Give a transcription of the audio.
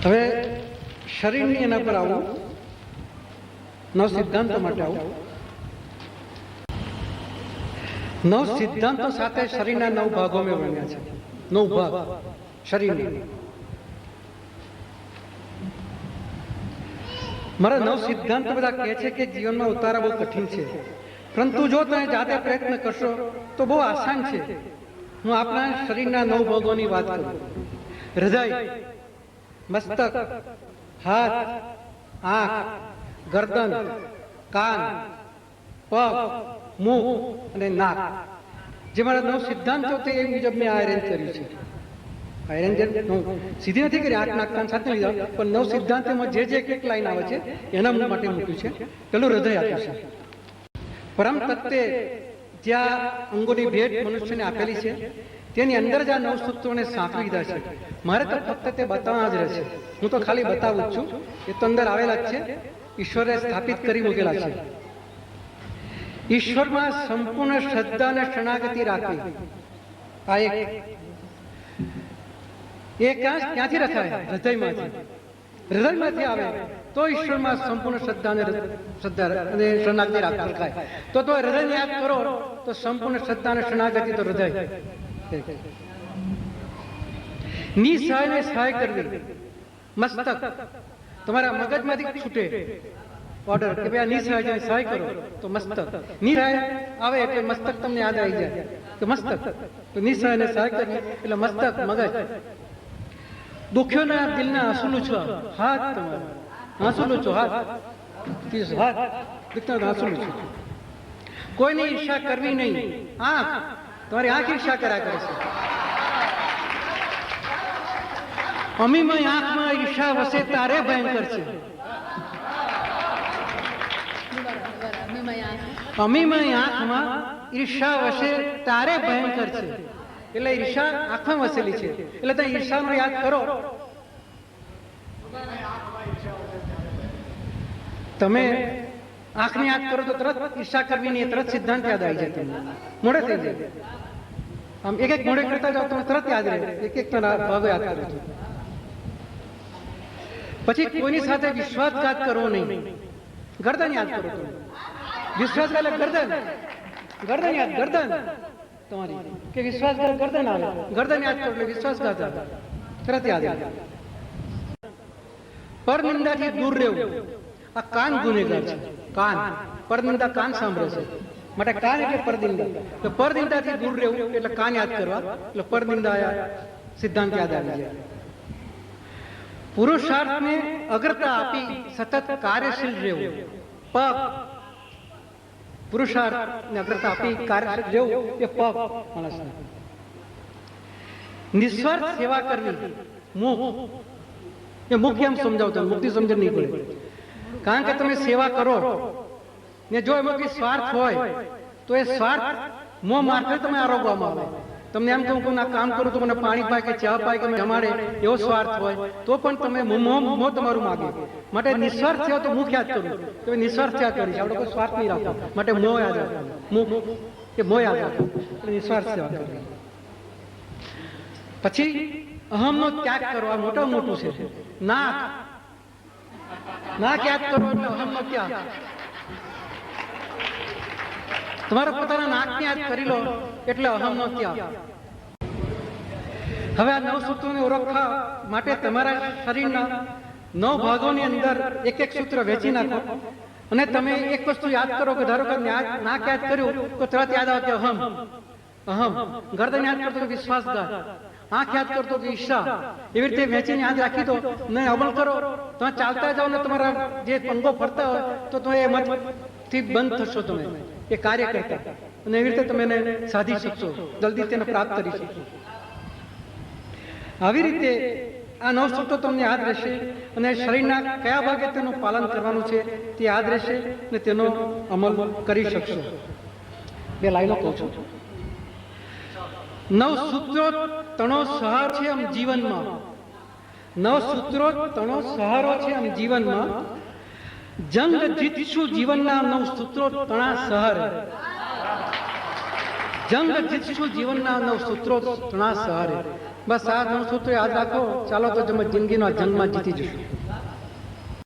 હવે શરીરની એના પર આવું, નવ સિદ્ધાંતો માટે આવું. નવ સિદ્ધાંતો સાથે શરીરના 9 ભાગો મેં બન્યા છે. 9 ભાગ શરીરના. મારા 9 સિદ્ધાંતો બધા કહે છે કે જીવનમાં ઉતારા બહુ કઠિન છે, પરંતુ જો તમે જાતે પ્રયત્ન કરશો તો બહુ આસાન છે. હું આપણા શરીરના 9 ભાગોની વાત કરું. હૃદય, મસ્તક, હાથ, આંખ, ગરદન, કાન, પગ, મુખ અને નાક. જે મારા 9 સિદ્ધાંતો તે એ મુજબ મેં આયરન કર્યું છે. આયરન સીધી નથી કરી, આંખ, નાક, કાન સાથે લીધા, પણ 9 સિદ્ધાંતોમાં જે એક લાઈન આવે છે એના માટે મૂક્યું છે. પેલું હૃદય આપ્યું છે. પરમ તત્વે જ્યાં અંગોની ભેટ મનુષ્યને આપેલી છે તેની અંદર જ આ 9 સૂત્રોને સાંકળી દીધા છે. મારે તો ફક્ત તે બતાવવા જ રહેશે. હું તો ખાલી બતાવું જ છું. એ તો અંદર આવેલા જ છે, ઈશ્વરે સ્થાપિત કરી મૂકેલા છે. ઈશ્વરમાં સંપૂર્ણ શ્રદ્ધા અને શરણાગતિ રાખવી, આ એક ક્યાંથી રખાય? હૃદયમાંથી. હૃદયમાંથી આવે તો ઈશ્વરમાં સંપૂર્ણ શ્રદ્ધા અને શરણાગતિ રખાય. તો હૃદયને યાદ કરો તો સંપૂર્ણ શ્રદ્ધા અને શરણાગતિ તો હૃદય. નિસહાયને સહાય કરવી, મસ્તક. તમારા મગજમાંથી છૂટે ઓર્ડર કે ભાઈ નિસહાય સહાય કરો તો મસ્તક. નિસહાય આવે એટલે મસ્તક તમને યાદ આવી જાય કે મસ્તક. તો નિસહાયને સહાય કરવી એટલે મસ્તક, મગજ. દુખ્યોના દિલના આંસુ લૂછવા, હાથ. તમારા આંસુ લૂછો, હાથ આંસુ લૂછો. કોઈની ઈર્ષા કરવી નહીં. આંખ, તમારી આંખ ઈર્ષા કર્યા કરે છે. અમીમય આંખમાં ઈર્ષા વસે તારે ભયંકર છે. અમીમય આંખમાં ઈર્ષા વસે તારે ભયંકર છે. એટલે ઈર્ષા આંખમાં વસેલી છે. એટલે તમે ઈર્ષાનો યાદ કરો. તમે આંખને યાદ કરો તો તરત ઈર્ષા કરવી નહીં, તરત સિદ્ધાંત યાદ આવી જાય. તમને મોડે થઈ જાય. આમ એક મોડે કરતા જાઓ તમે તરત યાદ રહે. એક ભાગો યાદ કરો. પછી કોઈની સાથે વિશ્વાસઘાત કરવો નહીં. ગરદન યાદ કરો. તમે વિશ્વાસઘાત એટલે ગરદન યાદ, ગરદન તમારી કે વિશ્વાસઘાત ગરદન આવે. ગરદન યાદ કરો એટલે વિશ્વાસઘાત આવે, તરત યાદ આવે. પરનિંદાથી દૂર રહેવું. આ કાન ગુનેગાર છે. કાન, પરનિંદા કાન સાંભળે છે માટે કાન એટલે પરનિંદા. તો પરનિંદાથી દૂર રહેવું એટલે કાન યાદ કરવા, એટલે પરનિંદા સિદ્ધાંત યાદ આવી જાય. પુરુષાર્થને અગ્રતા આપી સતત કાર્યશીલ રહેવું. પગ, પુરુષાર્થને અગ્રતા આપી કાર્યશીલ રહેવું એ પગ માણસને. નિસ્વાર્થ સેવા કરવી. મુખ, એ મુખ એમ સમજાવતો, મુક્તિ સમજણ નહીં પડે. કારણ કે તમે સેવા કરો ને જો એમાં કઈ સ્વાર્થ હોય તો એ સ્વાર્થ મોહ મારફતે તમે આરોગવામાં આવે. તમને એમ કહું કે આ કામ કરું તો મને પાણી પાય કે ચા પાય કે જમાડે, એવો સ્વાર્થ હોય તો પણ તમે મોહ તમારું માગે. માટે નિસ્વાર્થ સેવા તો મુખ યાદ કરું. તમે નિસ્વાર્થ સેવા કરી છે, આપણે કોઈ સ્વાર્થ નહીં રાખો. માટે મોહ યાદ રાખો. મુખ એ મોહ યાદ રાખો એટલે નિસ્વાર્થ સેવા કરવી. પછી અહમનો ત્યાગ કરવા, મોટું છે. નાક, નાક યાદ કરો એટલે અહમનો ત્યાગ. તમારા પોતાના નાકને યાદ કરી લો એટલે અહમનો ત્યાગ. હવે આ 9 સૂત્રોને ઓળખવા માટે તમારા શરીરના 9 ભાગોની અંદર એક સૂત્ર વેચી નાખો અને તમે એક વસ્તુ યાદ કરો કે ધારો કે નાક યાદ કર્યું તો તરત યાદ આવે કે અહમ. ગરદન યાદ કરતો વિશ્વાસઘાત, આંખ યાદ કરતો કે ઈર્ષા. એવી રીતે વેચીને યાદ રાખી દો ને અમલ કરો. તમે ચાલતા જાઓ ને તમારા જે અંગો ફરતા હોય તો તમે એમાંથી બંધ થશો. તમે એ કાર્ય કરતા અને એવી રીતે તમે એને સાધી શકશો, જલ્દી તેને પ્રાપ્ત કરી શકશો. આવી રીતે આ 9 સૂત્રો તમને યાદ રહેશે અને શરીરના કયા ભાગે તેનું પાલન કરવાનું છે તે યાદ રહેશે અને તેનો અમલ કરી શકશો. 2 લાઈનો કહું છું. 9 સૂત્રો તણો સહારો છે આમ જીવનમાં. 9 સૂત્રો તણો સહારો છે આમ જીવનમાં. જંગ જીતશું જીવનના 9 સૂત્રો તણા સહારે. જંગ જીતશું જીવનના 9 સૂત્રો તણા સહારે. બસ આ 9 સૂત્રો યાદ રાખો, ચાલો તો તમે જિંદગીનો જંગમાં જીતી જશો.